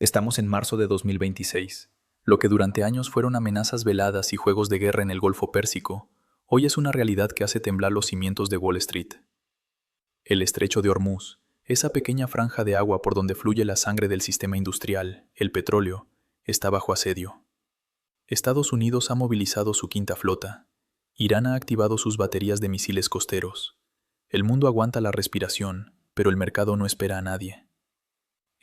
Estamos en marzo de 2026. Lo que durante años fueron amenazas veladas y juegos de guerra en el Golfo Pérsico, hoy es una realidad que hace temblar los cimientos de Wall Street. El estrecho de Hormuz, esa pequeña franja de agua por donde fluye la sangre del sistema industrial, el petróleo, está bajo asedio. Estados Unidos ha movilizado su quinta flota. Irán ha activado sus baterías de misiles costeros. El mundo aguanta la respiración, pero el mercado no espera a nadie.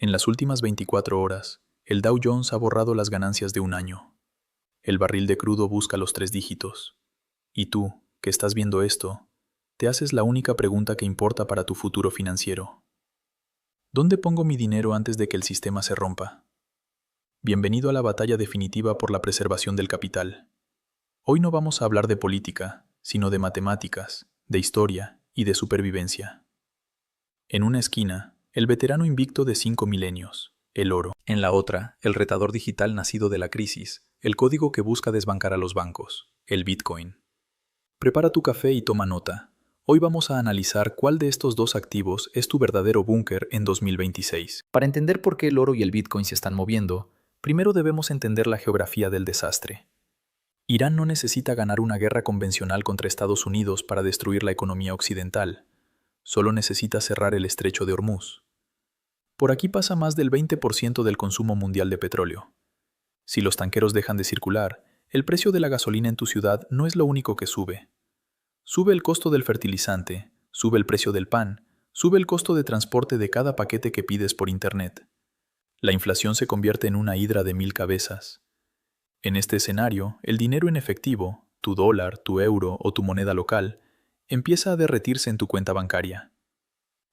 En las últimas 24 horas, el Dow Jones ha borrado las ganancias de un año. El barril de crudo busca los 3 dígitos. Y tú, que estás viendo esto, te haces la única pregunta que importa para tu futuro financiero. ¿Dónde pongo mi dinero antes de que el sistema se rompa? Bienvenido a la batalla definitiva por la preservación del capital. Hoy no vamos a hablar de política, sino de matemáticas, de historia y de supervivencia. En una esquina, el veterano invicto de 5 milenios, el oro. En la otra, el retador digital nacido de la crisis, el código que busca desbancar a los bancos, el Bitcoin. Prepara tu café y toma nota. Hoy vamos a analizar cuál de estos dos activos es tu verdadero búnker en 2026. Para entender por qué el oro y el Bitcoin se están moviendo, primero debemos entender la geografía del desastre. Irán no necesita ganar una guerra convencional contra Estados Unidos para destruir la economía occidental. Solo necesita cerrar el estrecho de Hormuz. Por aquí pasa más del 20% del consumo mundial de petróleo. Si los tanqueros dejan de circular, el precio de la gasolina en tu ciudad no es lo único que sube. Sube el costo del fertilizante, sube el precio del pan, sube el costo de transporte de cada paquete que pides por Internet. La inflación se convierte en una hidra de 1000 cabezas. En este escenario, el dinero en efectivo, tu dólar, tu euro o tu moneda local, empieza a derretirse en tu cuenta bancaria.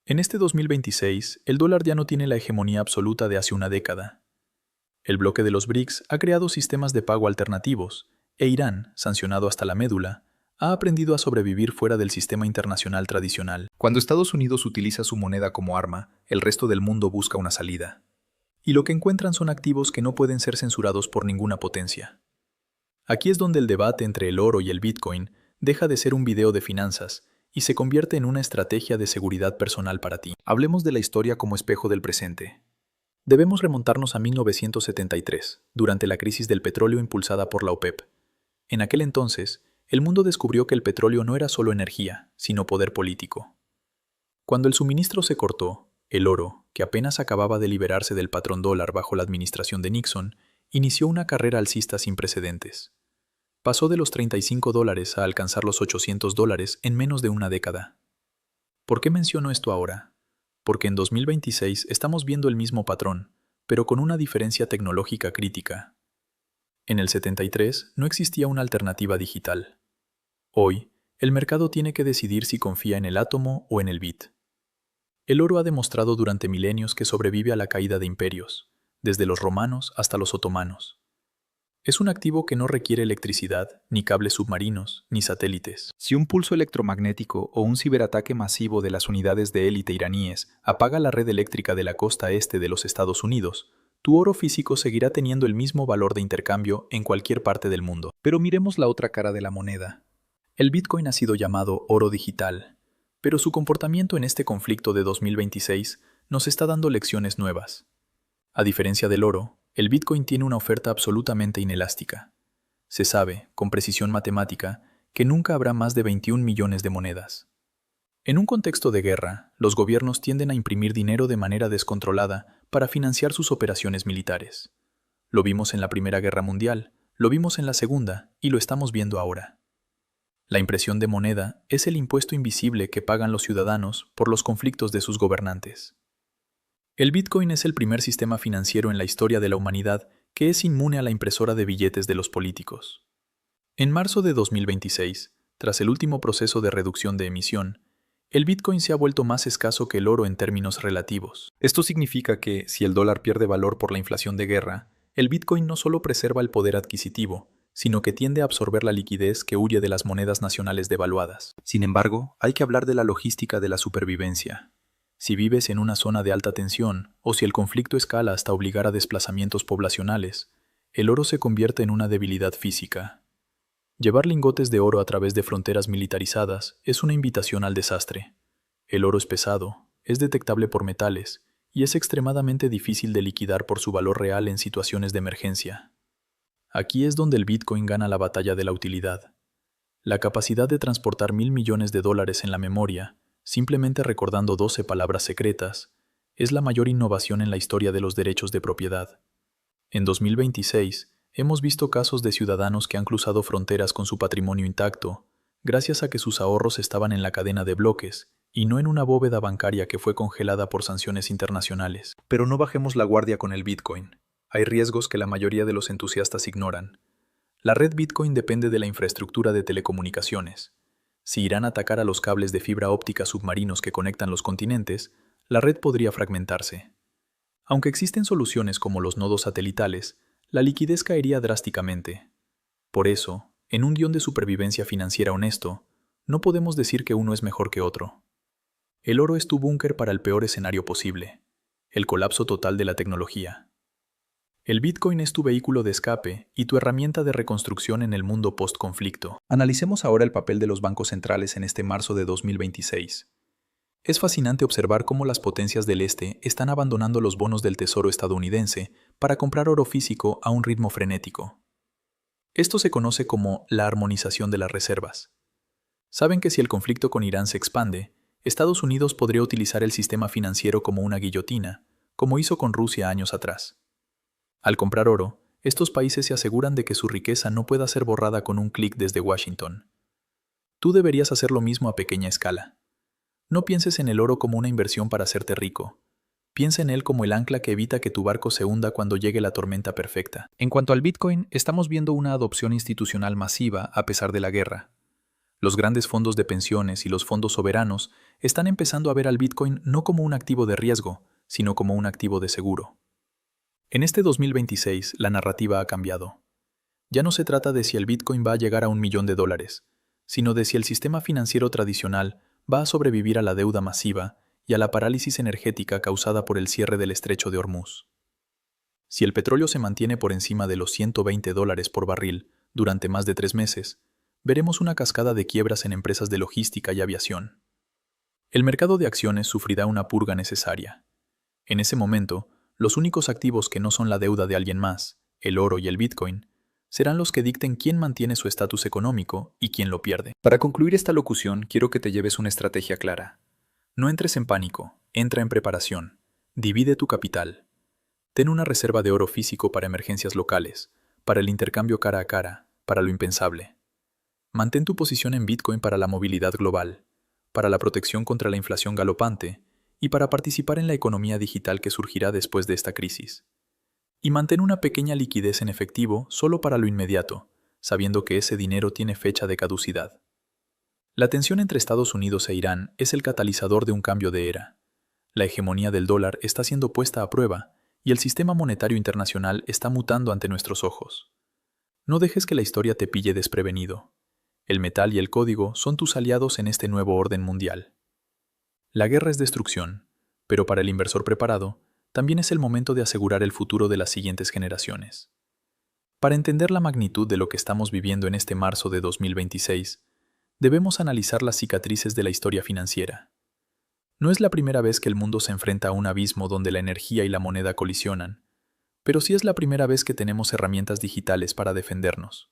En este 2026, el dólar ya no tiene la hegemonía absoluta de hace una década. El bloque de los BRICS ha creado sistemas de pago alternativos, e Irán, sancionado hasta la médula, ha aprendido a sobrevivir fuera del sistema internacional tradicional. Cuando Estados Unidos utiliza su moneda como arma, el resto del mundo busca una salida. Y lo que encuentran son activos que no pueden ser censurados por ninguna potencia. Aquí es donde el debate entre el oro y el Bitcoin deja de ser un video de finanzas y se convierte en una estrategia de seguridad personal para ti. Hablemos de la historia como espejo del presente. Debemos remontarnos a 1973, durante la crisis del petróleo impulsada por la OPEP. En aquel entonces, el mundo descubrió que el petróleo no era solo energía, sino poder político. Cuando el suministro se cortó, el oro, que apenas acababa de liberarse del patrón dólar bajo la administración de Nixon, inició una carrera alcista sin precedentes. Pasó de los $35 a alcanzar los $800 en menos de una década. ¿Por qué menciono esto ahora? Porque en 2026 estamos viendo el mismo patrón, pero con una diferencia tecnológica crítica. En el 73 no existía una alternativa digital. Hoy, el mercado tiene que decidir si confía en el átomo o en el bit. El oro ha demostrado durante milenios que sobrevive a la caída de imperios, desde los romanos hasta los otomanos. Es un activo que no requiere electricidad, ni cables submarinos, ni satélites. Si un pulso electromagnético o un ciberataque masivo de las unidades de élite iraníes apaga la red eléctrica de la costa este de los Estados Unidos, tu oro físico seguirá teniendo el mismo valor de intercambio en cualquier parte del mundo. Pero miremos la otra cara de la moneda. El Bitcoin ha sido llamado oro digital, pero su comportamiento en este conflicto de 2026 nos está dando lecciones nuevas. A diferencia del oro, el Bitcoin tiene una oferta absolutamente inelástica. Se sabe, con precisión matemática, que nunca habrá más de 21 millones de monedas. En un contexto de guerra, los gobiernos tienden a imprimir dinero de manera descontrolada para financiar sus operaciones militares. Lo vimos en la Primera Guerra Mundial, lo vimos en la Segunda y lo estamos viendo ahora. La impresión de moneda es el impuesto invisible que pagan los ciudadanos por los conflictos de sus gobernantes. El Bitcoin es el primer sistema financiero en la historia de la humanidad que es inmune a la impresora de billetes de los políticos. En marzo de 2026, tras el último proceso de reducción de emisión, el Bitcoin se ha vuelto más escaso que el oro en términos relativos. Esto significa que, si el dólar pierde valor por la inflación de guerra, el Bitcoin no solo preserva el poder adquisitivo, sino que tiende a absorber la liquidez que huye de las monedas nacionales devaluadas. Sin embargo, hay que hablar de la logística de la supervivencia. Si vives en una zona de alta tensión, o si el conflicto escala hasta obligar a desplazamientos poblacionales, el oro se convierte en una debilidad física. Llevar lingotes de oro a través de fronteras militarizadas es una invitación al desastre. El oro es pesado, es detectable por metales, y es extremadamente difícil de liquidar por su valor real en situaciones de emergencia. Aquí es donde el Bitcoin gana la batalla de la utilidad. La capacidad de transportar $1.000 millones en la memoria, simplemente recordando 12 palabras secretas, es la mayor innovación en la historia de los derechos de propiedad. En 2026, hemos visto casos de ciudadanos que han cruzado fronteras con su patrimonio intacto, gracias a que sus ahorros estaban en la cadena de bloques y no en una bóveda bancaria que fue congelada por sanciones internacionales. Pero no bajemos la guardia con el Bitcoin. Hay riesgos que la mayoría de los entusiastas ignoran. La red Bitcoin depende de la infraestructura de telecomunicaciones. Si Irán atacara los cables de fibra óptica submarinos que conectan los continentes, la red podría fragmentarse. Aunque existen soluciones como los nodos satelitales, la liquidez caería drásticamente. Por eso, en un guión de supervivencia financiera honesto, no podemos decir que uno es mejor que otro. El oro es tu búnker para el peor escenario posible, el colapso total de la tecnología. El Bitcoin es tu vehículo de escape y tu herramienta de reconstrucción en el mundo post-conflicto. Analicemos ahora el papel de los bancos centrales en este marzo de 2026. Es fascinante observar cómo las potencias del Este están abandonando los bonos del Tesoro estadounidense para comprar oro físico a un ritmo frenético. Esto se conoce como la armonización de las reservas. Saben que si el conflicto con Irán se expande, Estados Unidos podría utilizar el sistema financiero como una guillotina, como hizo con Rusia años atrás. Al comprar oro, estos países se aseguran de que su riqueza no pueda ser borrada con un clic desde Washington. Tú deberías hacer lo mismo a pequeña escala. No pienses en el oro como una inversión para hacerte rico. Piensa en él como el ancla que evita que tu barco se hunda cuando llegue la tormenta perfecta. En cuanto al Bitcoin, estamos viendo una adopción institucional masiva a pesar de la guerra. Los grandes fondos de pensiones y los fondos soberanos están empezando a ver al Bitcoin no como un activo de riesgo, sino como un activo de seguro. En este 2026, la narrativa ha cambiado. Ya no se trata de si el Bitcoin va a llegar a $1 millón, sino de si el sistema financiero tradicional va a sobrevivir a la deuda masiva y a la parálisis energética causada por el cierre del estrecho de Hormuz. Si el petróleo se mantiene por encima de los $120 por barril durante más de 3 meses, veremos una cascada de quiebras en empresas de logística y aviación. El mercado de acciones sufrirá una purga necesaria. En ese momento, los únicos activos que no son la deuda de alguien más, el oro y el Bitcoin, serán los que dicten quién mantiene su estatus económico y quién lo pierde. Para concluir esta locución, quiero que te lleves una estrategia clara. No entres en pánico, entra en preparación. Divide tu capital. Ten una reserva de oro físico para emergencias locales, para el intercambio cara a cara, para lo impensable. Mantén tu posición en Bitcoin para la movilidad global, para la protección contra la inflación galopante y para participar en la economía digital que surgirá después de esta crisis. Y mantén una pequeña liquidez en efectivo solo para lo inmediato, sabiendo que ese dinero tiene fecha de caducidad. La tensión entre Estados Unidos e Irán es el catalizador de un cambio de era. La hegemonía del dólar está siendo puesta a prueba y el sistema monetario internacional está mutando ante nuestros ojos. No dejes que la historia te pille desprevenido. El metal y el código son tus aliados en este nuevo orden mundial. La guerra es destrucción, pero para el inversor preparado, también es el momento de asegurar el futuro de las siguientes generaciones. Para entender la magnitud de lo que estamos viviendo en este marzo de 2026, debemos analizar las cicatrices de la historia financiera. No es la primera vez que el mundo se enfrenta a un abismo donde la energía y la moneda colisionan, pero sí es la primera vez que tenemos herramientas digitales para defendernos.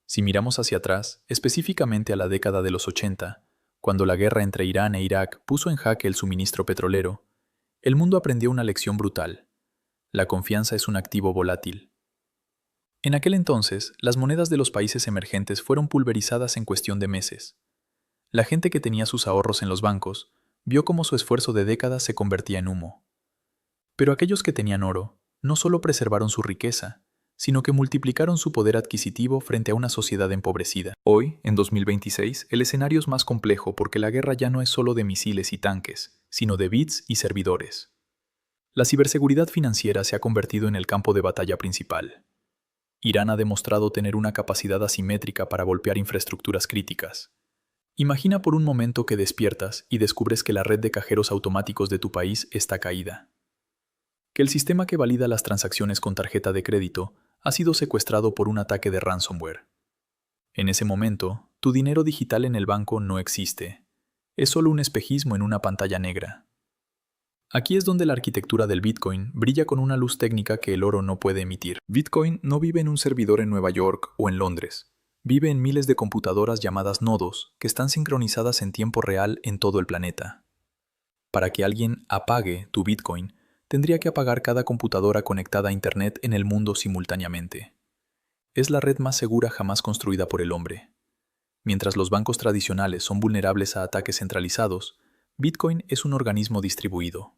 Si miramos hacia atrás, específicamente a la década de los 80, cuando la guerra entre Irán e Irak puso en jaque el suministro petrolero, el mundo aprendió una lección brutal. La confianza es un activo volátil. En aquel entonces, las monedas de los países emergentes fueron pulverizadas en cuestión de meses. La gente que tenía sus ahorros en los bancos vio cómo su esfuerzo de décadas se convertía en humo. Pero aquellos que tenían oro no solo preservaron su riqueza, sino que multiplicaron su poder adquisitivo frente a una sociedad empobrecida. Hoy, en 2026, el escenario es más complejo porque la guerra ya no es solo de misiles y tanques, sino de bits y servidores. La ciberseguridad financiera se ha convertido en el campo de batalla principal. Irán ha demostrado tener una capacidad asimétrica para golpear infraestructuras críticas. Imagina por un momento que despiertas y descubres que la red de cajeros automáticos de tu país está caída. Que el sistema que valida las transacciones con tarjeta de crédito ha sido secuestrado por un ataque de ransomware. En ese momento, tu dinero digital en el banco no existe. Es solo un espejismo en una pantalla negra. Aquí es donde la arquitectura del Bitcoin brilla con una luz técnica que el oro no puede emitir. Bitcoin no vive en un servidor en Nueva York o en Londres. Vive en miles de computadoras llamadas nodos que están sincronizadas en tiempo real en todo el planeta. Para que alguien apague tu Bitcoin, tendría que apagar cada computadora conectada a Internet en el mundo simultáneamente. Es la red más segura jamás construida por el hombre. Mientras los bancos tradicionales son vulnerables a ataques centralizados, Bitcoin es un organismo distribuido.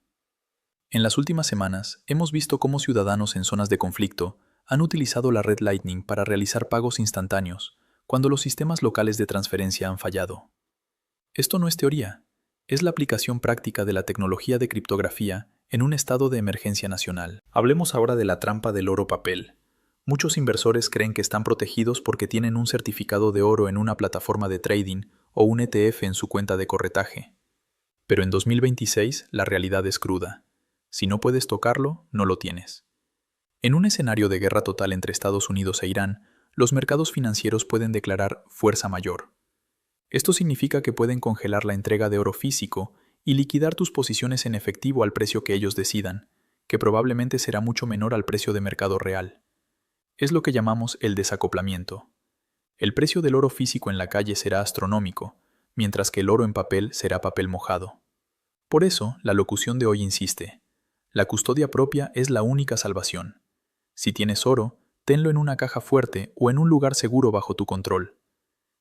En las últimas semanas, hemos visto cómo ciudadanos en zonas de conflicto han utilizado la red Lightning para realizar pagos instantáneos cuando los sistemas locales de transferencia han fallado. Esto no es teoría, es la aplicación práctica de la tecnología de criptografía en un estado de emergencia nacional. Hablemos ahora de la trampa del oro papel. Muchos inversores creen que están protegidos porque tienen un certificado de oro en una plataforma de trading o un ETF en su cuenta de corretaje. Pero en 2026 la realidad es cruda. Si no puedes tocarlo, no lo tienes. En un escenario de guerra total entre Estados Unidos e Irán, los mercados financieros pueden declarar fuerza mayor. Esto significa que pueden congelar la entrega de oro físico y liquidar tus posiciones en efectivo al precio que ellos decidan, que probablemente será mucho menor al precio de mercado real. Es lo que llamamos el desacoplamiento. El precio del oro físico en la calle será astronómico, mientras que el oro en papel será papel mojado. Por eso, la locución de hoy insiste: la custodia propia es la única salvación. Si tienes oro, tenlo en una caja fuerte o en un lugar seguro bajo tu control.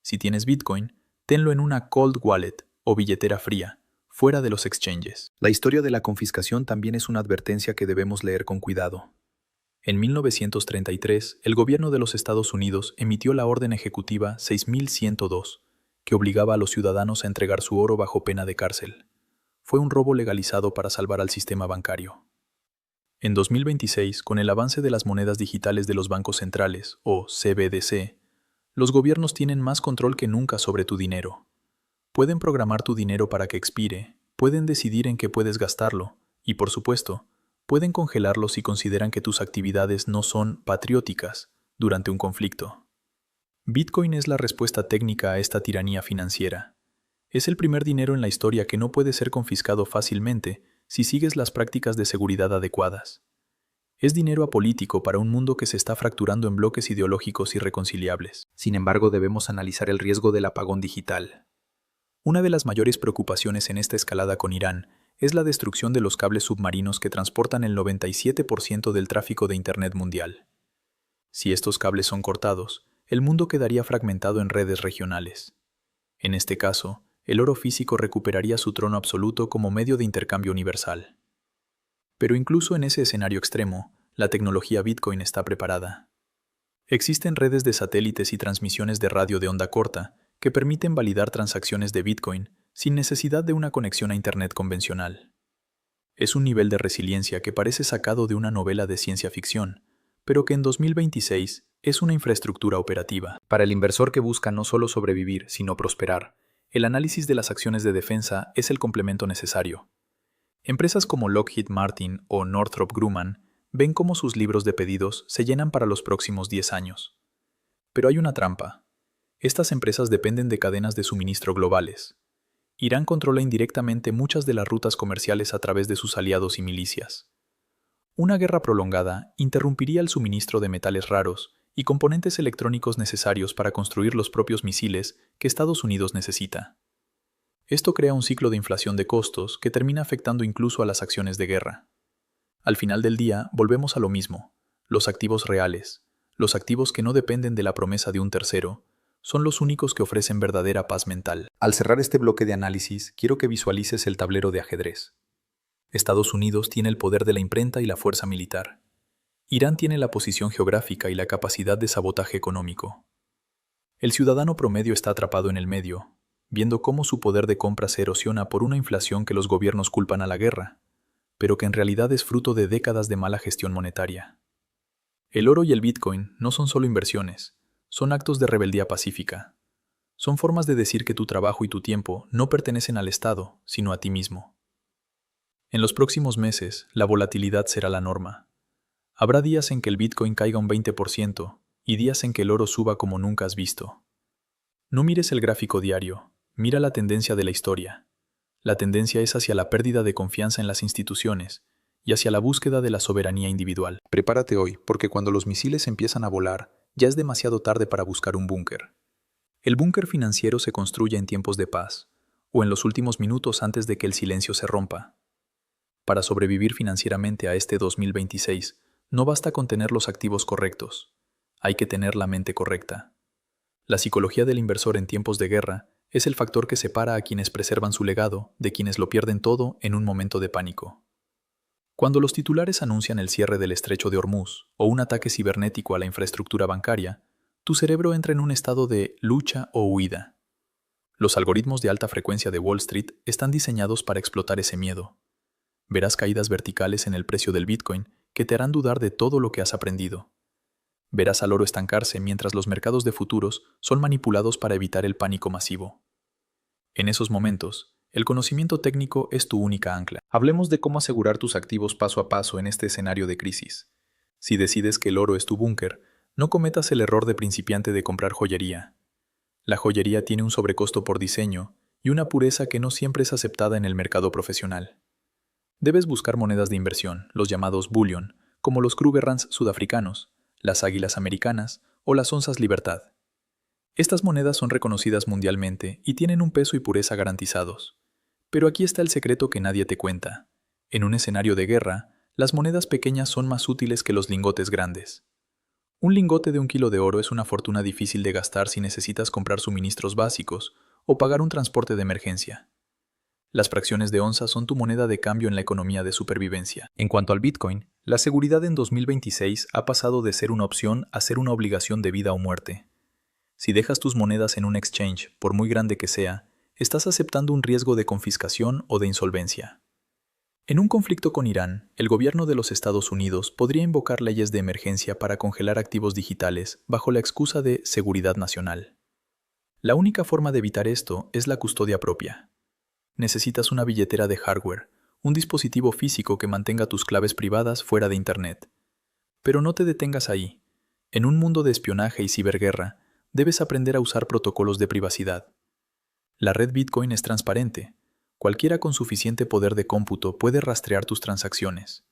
Si tienes Bitcoin, tenlo en una cold wallet o billetera fría, fuera de los exchanges. La historia de la confiscación también es una advertencia que debemos leer con cuidado. En 1933, el gobierno de los Estados Unidos emitió la Orden Ejecutiva 6102, que obligaba a los ciudadanos a entregar su oro bajo pena de cárcel. Fue un robo legalizado para salvar al sistema bancario. En 2026, con el avance de las monedas digitales de los bancos centrales, o CBDC, los gobiernos tienen más control que nunca sobre tu dinero. Pueden programar tu dinero para que expire, pueden decidir en qué puedes gastarlo, y por supuesto, pueden congelarlo si consideran que tus actividades no son patrióticas durante un conflicto. Bitcoin es la respuesta técnica a esta tiranía financiera. Es el primer dinero en la historia que no puede ser confiscado fácilmente si sigues las prácticas de seguridad adecuadas. Es dinero apolítico para un mundo que se está fracturando en bloques ideológicos irreconciliables. Sin embargo, debemos analizar el riesgo del apagón digital. Una de las mayores preocupaciones en esta escalada con Irán es la destrucción de los cables submarinos que transportan el 97% del tráfico de Internet mundial. Si estos cables son cortados, el mundo quedaría fragmentado en redes regionales. En este caso, el oro físico recuperaría su trono absoluto como medio de intercambio universal. Pero incluso en ese escenario extremo, la tecnología Bitcoin está preparada. Existen redes de satélites y transmisiones de radio de onda corta que permiten validar transacciones de Bitcoin sin necesidad de una conexión a Internet convencional. Es un nivel de resiliencia que parece sacado de una novela de ciencia ficción, pero que en 2026 es una infraestructura operativa. Para el inversor que busca no solo sobrevivir, sino prosperar, el análisis de las acciones de defensa es el complemento necesario. Empresas como Lockheed Martin o Northrop Grumman ven cómo sus libros de pedidos se llenan para los próximos 10 años. Pero hay una trampa. Estas empresas dependen de cadenas de suministro globales. Irán controla indirectamente muchas de las rutas comerciales a través de sus aliados y milicias. Una guerra prolongada interrumpiría el suministro de metales raros y componentes electrónicos necesarios para construir los propios misiles que Estados Unidos necesita. Esto crea un ciclo de inflación de costos que termina afectando incluso a las acciones de guerra. Al final del día, volvemos a lo mismo. Los activos reales, los activos que no dependen de la promesa de un tercero, son los únicos que ofrecen verdadera paz mental. Al cerrar este bloque de análisis, quiero que visualices el tablero de ajedrez. Estados Unidos tiene el poder de la imprenta y la fuerza militar. Irán tiene la posición geográfica y la capacidad de sabotaje económico. El ciudadano promedio está atrapado en el medio, viendo cómo su poder de compra se erosiona por una inflación que los gobiernos culpan a la guerra, pero que en realidad es fruto de décadas de mala gestión monetaria. El oro y el Bitcoin no son solo inversiones, son actos de rebeldía pacífica. Son formas de decir que tu trabajo y tu tiempo no pertenecen al Estado, sino a ti mismo. En los próximos meses, la volatilidad será la norma. Habrá días en que el Bitcoin caiga un 20% y días en que el oro suba como nunca has visto. No mires el gráfico diario, mira la tendencia de la historia. La tendencia es hacia la pérdida de confianza en las instituciones y hacia la búsqueda de la soberanía individual. Prepárate hoy, porque cuando los misiles empiezan a volar, ya es demasiado tarde para buscar un búnker. El búnker financiero se construye en tiempos de paz, o en los últimos minutos antes de que el silencio se rompa. Para sobrevivir financieramente a este 2026, no basta con tener los activos correctos, hay que tener la mente correcta. La psicología del inversor en tiempos de guerra es el factor que separa a quienes preservan su legado de quienes lo pierden todo en un momento de pánico. Cuando los titulares anuncian el cierre del estrecho de Hormuz o un ataque cibernético a la infraestructura bancaria, tu cerebro entra en un estado de lucha o huida. Los algoritmos de alta frecuencia de Wall Street están diseñados para explotar ese miedo. Verás caídas verticales en el precio del Bitcoin que te harán dudar de todo lo que has aprendido. Verás al oro estancarse mientras los mercados de futuros son manipulados para evitar el pánico masivo. En esos momentos, el conocimiento técnico es tu única ancla. Hablemos de cómo asegurar tus activos paso a paso en este escenario de crisis. Si decides que el oro es tu búnker, no cometas el error de principiante de comprar joyería. La joyería tiene un sobrecosto por diseño y una pureza que no siempre es aceptada en el mercado profesional. Debes buscar monedas de inversión, los llamados bullion, como los Krugerrands sudafricanos, las águilas americanas o las onzas Libertad. Estas monedas son reconocidas mundialmente y tienen un peso y pureza garantizados. Pero aquí está el secreto que nadie te cuenta. En un escenario de guerra, las monedas pequeñas son más útiles que los lingotes grandes. Un lingote de 1 kilo de oro es una fortuna difícil de gastar si necesitas comprar suministros básicos o pagar un transporte de emergencia. Las fracciones de onza son tu moneda de cambio en la economía de supervivencia. En cuanto al Bitcoin, la seguridad en 2026 ha pasado de ser una opción a ser una obligación de vida o muerte. Si dejas tus monedas en un exchange, por muy grande que sea, estás aceptando un riesgo de confiscación o de insolvencia. En un conflicto con Irán, el gobierno de los Estados Unidos podría invocar leyes de emergencia para congelar activos digitales bajo la excusa de seguridad nacional. La única forma de evitar esto es la custodia propia. Necesitas una billetera de hardware, un dispositivo físico que mantenga tus claves privadas fuera de Internet. Pero no te detengas ahí. En un mundo de espionaje y ciberguerra, debes aprender a usar protocolos de privacidad. La red Bitcoin es transparente. Cualquiera con suficiente poder de cómputo puede rastrear tus transacciones.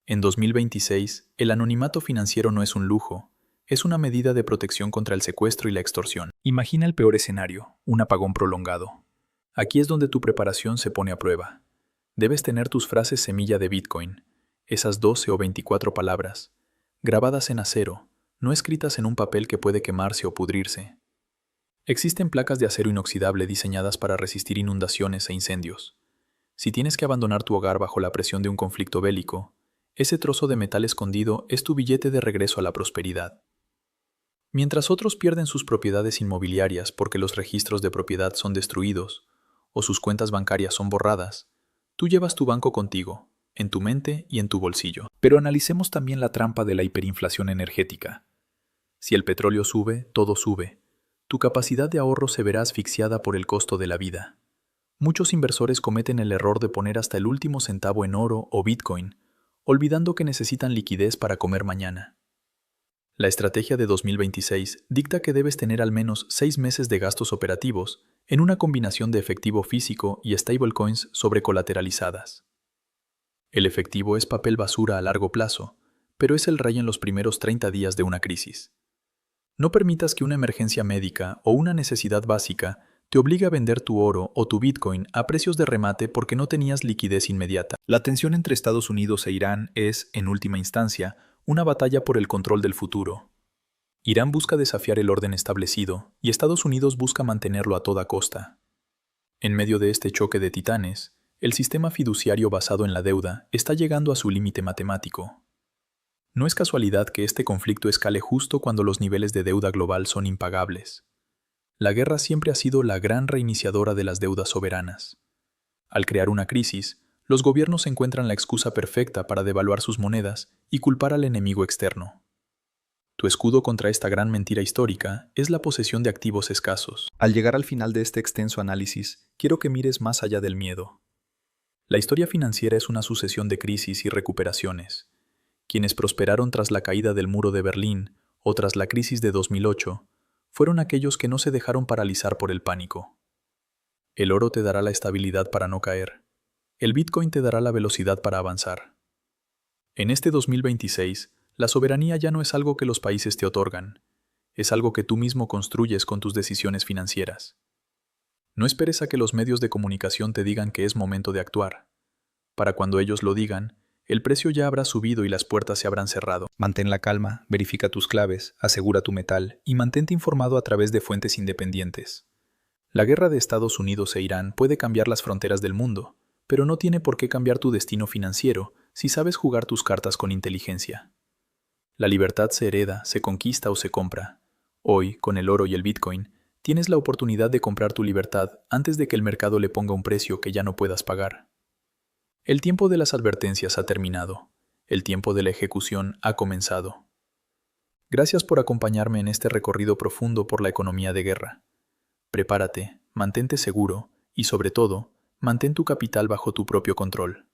En 2026, el anonimato financiero no es un lujo, es una medida de protección contra el secuestro y la extorsión. Imagina el peor escenario, un apagón prolongado. Aquí es donde tu preparación se pone a prueba. Debes tener tus frases semilla de Bitcoin, esas 12 o 24 palabras, grabadas en acero, no escritas en un papel que puede quemarse o pudrirse. Existen placas de acero inoxidable diseñadas para resistir inundaciones e incendios. Si tienes que abandonar tu hogar bajo la presión de un conflicto bélico, ese trozo de metal escondido es tu billete de regreso a la prosperidad. Mientras otros pierden sus propiedades inmobiliarias porque los registros de propiedad son destruidos o sus cuentas bancarias son borradas, tú llevas tu banco contigo, en tu mente y en tu bolsillo. Pero analicemos también la trampa de la hiperinflación energética. Si el petróleo sube, todo sube. Tu capacidad de ahorro se verá asfixiada por el costo de la vida. Muchos inversores cometen el error de poner hasta el último centavo en oro o Bitcoin, olvidando que necesitan liquidez para comer mañana. La estrategia de 2026 dicta que debes tener al menos 6 meses de gastos operativos en una combinación de efectivo físico y stablecoins sobrecolateralizadas. El efectivo es papel basura a largo plazo, pero es el rey en los primeros 30 días de una crisis. No permitas que una emergencia médica o una necesidad básica te obligue a vender tu oro o tu Bitcoin a precios de remate porque no tenías liquidez inmediata. La tensión entre Estados Unidos e Irán es, en última instancia, una batalla por el control del futuro. Irán busca desafiar el orden establecido y Estados Unidos busca mantenerlo a toda costa. En medio de este choque de titanes, el sistema fiduciario basado en la deuda está llegando a su límite matemático. No es casualidad que este conflicto escale justo cuando los niveles de deuda global son impagables. La guerra siempre ha sido la gran reiniciadora de las deudas soberanas. Al crear una crisis, los gobiernos encuentran la excusa perfecta para devaluar sus monedas y culpar al enemigo externo. Tu escudo contra esta gran mentira histórica es la posesión de activos escasos. Al llegar al final de este extenso análisis, quiero que mires más allá del miedo. La historia financiera es una sucesión de crisis y recuperaciones. Quienes prosperaron tras la caída del muro de Berlín o tras la crisis de 2008 fueron aquellos que no se dejaron paralizar por el pánico. El oro te dará la estabilidad para no caer. El Bitcoin te dará la velocidad para avanzar. En este 2026, la soberanía ya no es algo que los países te otorgan, es algo que tú mismo construyes con tus decisiones financieras. No esperes a que los medios de comunicación te digan que es momento de actuar. Para cuando ellos lo digan, el precio ya habrá subido y las puertas se habrán cerrado. Mantén la calma, verifica tus claves, asegura tu metal y mantente informado a través de fuentes independientes. La guerra de Estados Unidos e Irán puede cambiar las fronteras del mundo, pero no tiene por qué cambiar tu destino financiero si sabes jugar tus cartas con inteligencia. La libertad se hereda, se conquista o se compra. Hoy, con el oro y el Bitcoin, tienes la oportunidad de comprar tu libertad antes de que el mercado le ponga un precio que ya no puedas pagar. El tiempo de las advertencias ha terminado. El tiempo de la ejecución ha comenzado. Gracias por acompañarme en este recorrido profundo por la economía de guerra. Prepárate, mantente seguro y, sobre todo, mantén tu capital bajo tu propio control.